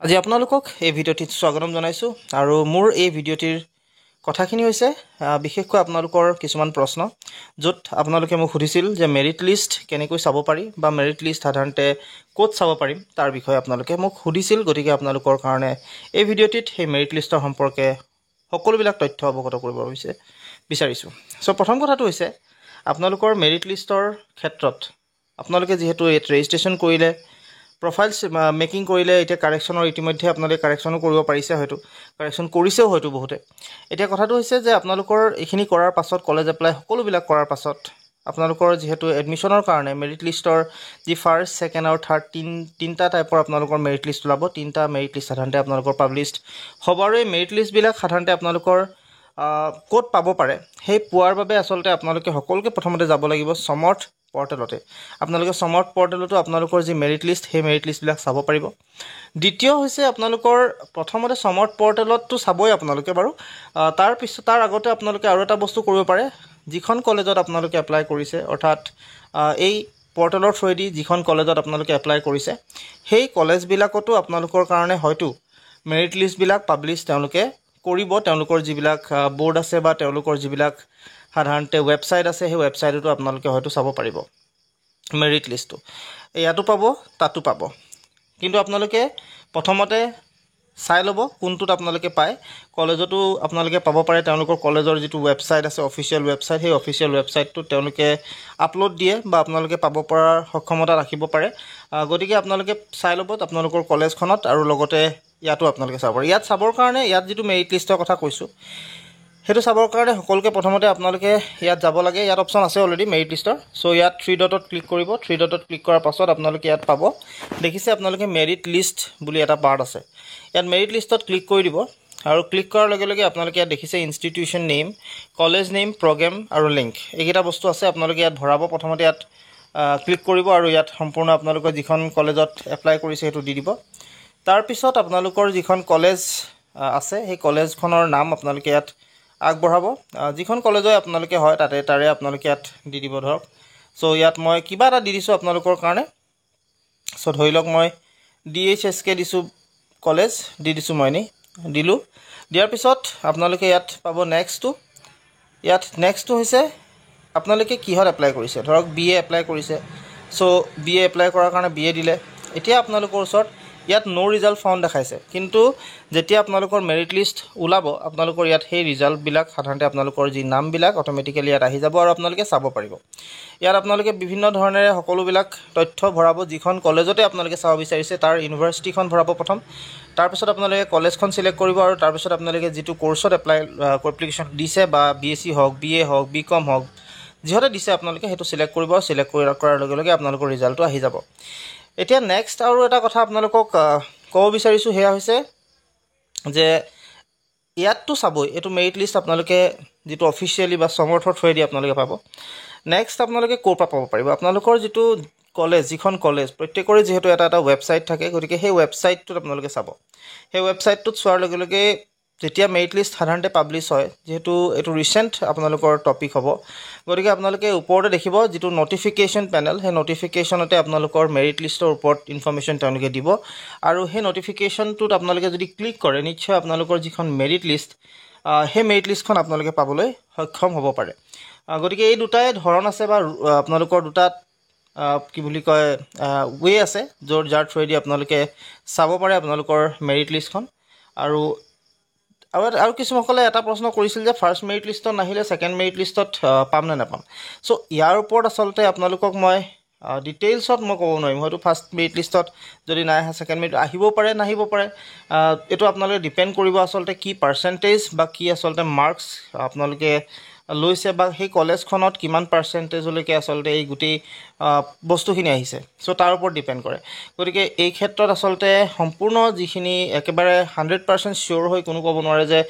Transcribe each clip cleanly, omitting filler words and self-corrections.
আজি আপোনালোকক এই ভিডিঅ'টিত স্বাগতম জনাইছো আৰু মোৰ এই ভিডিঅ'টিৰ কথাখিনি হৈছে বিশেষকৈ আপোনালোকৰ কিছুমান প্ৰশ্ন য'ত আপোনালোকে মোক সুধিছিল যে মেৰিট লিষ্ট কেনেকৈ চাব পাৰি বা মেৰিট লিষ্ট সাধাৰণতে ক'ত চাব পাৰিম তাৰ বিষয়ে আপোনালোকে মোক সুধিছিল গতিকে আপোনালোকৰ কাৰণে এই ভিডিঅ'টিত সেই মেৰিট লিষ্টৰ সম্পৰ্কে সকলোবিলাক তথ্য অৱগত কৰিব বিচাৰিছো সো প্ৰথম কথাটো হৈছে আপোনালোকৰ মেৰিট লিষ্টৰ ক্ষেত্ৰত আপোনালোকে যেহেতু এই ৰেজিষ্ট্ৰেচন কৰিলে প্ৰফাইল মেকিং কৰিলে এতিয়া কাৰেকশ্যনৰ ইতিমধ্যে আপোনালোকে কাৰেকশ্যনো কৰিব পাৰিছে হয়তো কাৰেকশ্যন কৰিছেও হয়তো বহুতে এতিয়া কথাটো হৈছে যে আপোনালোকৰ এইখিনি কৰাৰ পাছত কলেজ এপ্লাই সকলোবিলাক কৰাৰ পাছত আপোনালোকৰ যেহেতু এডমিশ্যনৰ কাৰণে মেৰিট লিষ্টৰ যি ফাৰ্ষ্ট ছেকেণ্ড আৰু থাৰ্ড তিনিটা টাইপৰ আপোনালোকৰ মেৰিট লিষ্ট ওলাব তিনিটা মেৰিট লিষ্ট সাধাৰণতে আপোনালোকৰ পাব্লিছড হ'ব আৰু এই মেৰিট লিষ্টবিলাক সাধাৰণতে আপোনালোকৰ ক'ত পাব পাৰে সেই পোৱাৰ বাবে আচলতে আপোনালোকে সকলোকে প্ৰথমতে যাব লাগিব সমৰ্থ পৰ্টেলতে আপোনালোকে সমৰ্থ পৰ্টেলতো আপোনালোকৰ যি মেৰিট লিষ্ট সেই মেৰিট লিষ্টবিলাক চাব পাৰিব দ্বিতীয় হৈছে আপোনালোকৰ প্ৰথমতে সমৰ্থ পৰ্টেলতটো চাবই আপোনালোকে বাৰু তাৰ আগতে আপোনালোকে আৰু এটা বস্তু কৰিব পাৰে যিখন কলেজত আপোনালোকে এপ্লাই কৰিছে অৰ্থাৎ এই পৰ্টেলৰ থ্ৰুৱেদি যিখন কলেজত আপোনালোকে এপ্লাই কৰিছে সেই কলেজবিলাকতো আপোনালোকৰ কাৰণে হয়তো মেৰিট লিষ্টবিলাক পাব্লিছ তেওঁলোকে কৰিব তেওঁলোকৰ যিবিলাক বোৰ্ড আছে বা তেওঁলোকৰ যিবিলাক সাধাৰণতে ৱেবছাইট আছে সেই ৱেবছাইটতো আপোনালোকে হয়তো চাব পাৰিব মেৰিট লিষ্টটো ইয়াতো পাব তাতো পাব কিন্তু আপোনালোকে প্ৰথমতে চাই ল'ব কোনটোত আপোনালোকে পায় কলেজতো আপোনালোকে পাব পাৰে তেওঁলোকৰ কলেজৰ যিটো ৱেবছাইট আছে অফিচিয়েল ৱেবছাইট সেই অফিচিয়েল ৱেবছাইটটো তেওঁলোকে আপলোড দিয়ে বা আপোনালোকে পাব পৰাৰ সক্ষমতা ৰাখিব পাৰে গতিকে আপোনালোকে চাই ল'ব আপোনালোকৰ কলেজখনত আৰু লগতে ইয়াতো আপোনালোকে চাব পাৰে ইয়াত চাবৰ কাৰণে ইয়াত যিটো মেৰিট লিষ্টৰ কথা কৈছোঁ সেইটো চাবৰ কাৰণে সকলোকে প্ৰথমতে আপোনালোকে ইয়াত যাব লাগে ইয়াত অপশ্যন আছে অলৰেডি মেৰিট লিষ্টৰ সো ইয়াত 3 ডটত ক্লিক কৰিব 3 ডটত ক্লিক কৰাৰ পাছত আপোনালোকে ইয়াত পাব দেখিছে আপোনালোকে মেৰিট লিষ্ট বুলি এটা পাৰ্ট আছে ইয়াত মেৰিট লিষ্টত ক্লিক কৰি দিব আৰু ক্লিক কৰাৰ লগে লগে আপোনালোকে ইয়াত দেখিছে institution name college name program আৰু লিংক এইকেইটা বস্তু আছে আপোনালোকে ইয়াত ভৰাব প্ৰথমতে ইয়াত ক্লিক কৰিব আৰু ইয়াত সম্পূৰ্ণ আপোনালোকৰ যিখন কলেজত এপ্লাই কৰিছে সেইটো দি দিব তাৰপিছত আপোনালোকৰ যিখন কলেজ আছে সেই কলেজখনৰ নাম আপোনালোকে ইয়াত আগবঢ়াব যিখন কলেজে আপোনালোকে হয় তাৰে আপোনালোকে ইয়াত দি দিব ধৰক সো ইয়াত মই কিবা এটা দি দিছোঁ আপোনালোকৰ কাৰণে সো ধৰি লওক মই DHSK দিছোঁ কলেজ দি দিছোঁ মই দিলোঁ দিয়াৰ পিছত আপোনালোকে ইয়াত পাব নেক্সটটো হৈছে আপোনালোকে কিহত এপ্লাই কৰিছে ধৰক BA এপ্লাই কৰিছে সো BA এপ্লাই কৰাৰ কাৰণে BA দিলে এতিয়া আপোনালোকৰ ওচৰত ইয়াত নো ৰিজাল্ট ফাউণ্ড দেখাইছে কিন্তু যেতিয়া আপোনালোকৰ মেৰিট লিষ্ট ওলাব আপোনালোকৰ ইয়াত সেই ৰিজাল্টবিলাক সাধাৰণতে আপোনালোকৰ যি নামবিলাক অটোমেটিক্যালি ইয়াত আহি যাব আৰু আপোনালোকে চাব পাৰিব ইয়াত আপোনালোকে বিভিন্ন ধৰণেৰে সকলোবিলাক তথ্য ভৰাব যিখন কলেজতে আপোনালোকে চাব বিচাৰিছে তাৰ ইউনিভাৰ্চিটিখন ভৰাব প্ৰথম তাৰপিছত আপোনালোকে কলেজখন সিলেক্ট কৰিব আৰু তাৰপিছত আপোনালোকে যিটো কোৰ্ছত এপ্লিকেশ্যন দিছে বা BSc হওক BA হওক BCom হওক যিহতে দিছে আপোনালোকে সেইটো সিলেক্ট কৰিব আৰু সিলেক্ট কৰাৰ লগে লগে আপোনালোকৰ ৰিজাল্টটো আহি যাব এতিয়া নেক্সট আৰু এটা কথা আপোনালোকক ক'ব বিচাৰিছোঁ সেয়া হৈছে যে ইয়াততো চাবই এইটো মেৰিট লিষ্ট আপোনালোকে যিটো অফিচিয়েলি বা সমৰ্থৰ থ্ৰুৱেদি আপোনালোকে পাব নেক্সট আপোনালোকে ক'ৰ পৰা পাব পাৰিব আপোনালোকৰ যিটো কলেজ যিখন কলেজ প্ৰত্যেকৰে যিহেতু এটা ৱেবছাইট থাকে গতিকে সেই ৱেবছাইটটোত আপোনালোকে চাব সেই ৱেবছাইটটোত চোৱাৰ লগে লগে যেতিয়া মেৰিট লিষ্ট সাধাৰণতে পাব্লিছ হয় যেহেতু এইটো ৰিচেণ্ট আপোনালোকৰ টপিক হ'ব গতিকে আপোনালোকে ওপৰতে দেখিব যিটো নটিফিকেশ্যন পেনেল সেই নটিফিকেশ্যনতে আপোনালোকৰ মেৰিট লিষ্টৰ ওপৰত ইনফৰমেশ্যন তেওঁলোকে দিব আৰু সেই নটিফিকেশ্যনটোত আপোনালোকে যদি ক্লিক কৰে নিশ্চয় আপোনালোকৰ যিখন মেৰিট লিষ্ট সেই মেৰিট লিষ্টখন আপোনালোকে পাবলৈ সক্ষম হ'ব পাৰে গতিকে এই দুটাই ধৰণ আছে বা আপোনালোকৰ দুটাত কি বুলি কয় ৱে আছে যাৰ থ্ৰুৱেদি আপোনালোকে চাব পাৰে আপোনালোকৰ মেৰিট লিষ্টখন আৰু কিছুসকলে এটা প্ৰশ্ন কৰিছিল যে ফাৰ্ষ্ট মেৰিট লিষ্টত নাহিলে ছেকেণ্ড মেৰিট লিষ্টত পাম নে নাপাম সো ইয়াৰ ওপৰত আচলতে আপোনালোকক মই ডিটেইলছত মই ক'ব নোৱাৰিম হয়তো ফাৰ্ষ্ট মেৰিট লিষ্টত যদি নাই আহে ছেকেণ্ড মেৰিট আহিবও পাৰে নাহিব পাৰে এইটো আপোনালোকে ডিপেণ্ড কৰিব আচলতে কি পাৰ্চেণ্টেজ বা কি আচলতে মাৰ্কছ আপোনালোকে লৈছে বা সেই কলেজখনত কিমান পাৰ্চেণ্টেজলৈকে আচলতে এই গোটেই বস্তুখিনি আহিছে সো তাৰ ওপৰত ডিপেণ্ড কৰে গতিকে এই ক্ষেত্ৰত আচলতে সম্পূৰ্ণ যিখিনি একেবাৰে 100% চিয়'ৰ হৈ কোনো ক'ব নোৱাৰে যে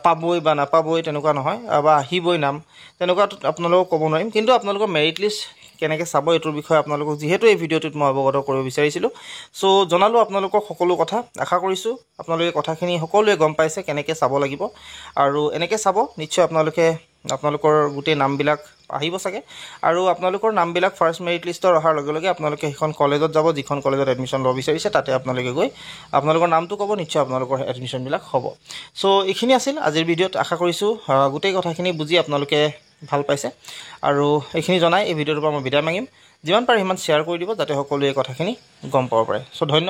পাবই বা নাপাবই তেনেকুৱা নহয় বা আহিবই নাম তেনেকুৱাত আপোনালোকক ক'ব নোৱাৰিম কিন্তু আপোনালোকৰ মেৰিট লিষ্ট কেনেকৈ চাব এইটোৰ বিষয়ে আপোনালোকক যিহেতু এই ভিডিঅ'টোত মই অৱগত কৰিব বিচাৰিছিলোঁ সো জনালোঁ আপোনালোকক সকলো কথা আশা কৰিছোঁ আপোনালোকে কথাখিনি সকলোৱে গম পাইছে কেনেকৈ চাব লাগিব আৰু এনেকৈ চাব নিশ্চয় আপোনালোকৰ গোটেই নামবিলাক আহিব চাগে আৰু আপোনালোকৰ নামবিলাক ফাৰ্ষ্ট মেৰিট লিষ্টত অহাৰ লগে লগে আপোনালোকে সেইখন কলেজত যাব যিখন কলেজত এডমিশ্যন ল'ব বিচাৰিছে তাতে আপোনালোকে গৈ আপোনালোকৰ নামটো ক'ব নিশ্চয় আপোনালোকৰ এডমিশ্যনবিলাক হ'ব চ' এইখিনি আছিল আজিৰ ভিডিঅ'ত আশা কৰিছোঁ গোটেই কথাখিনি বুজি আপোনালোকে ভাল পাইছে আৰু এইখিনি জনাই এই ভিডিঅ'টোৰ পৰা মই বিদায় মাগিম যিমান পাৰে সিমান শ্বেয়াৰ কৰি দিব যাতে সকলোৱে এই কথাখিনি গম পাব পাৰে চ' ধন্যবাদ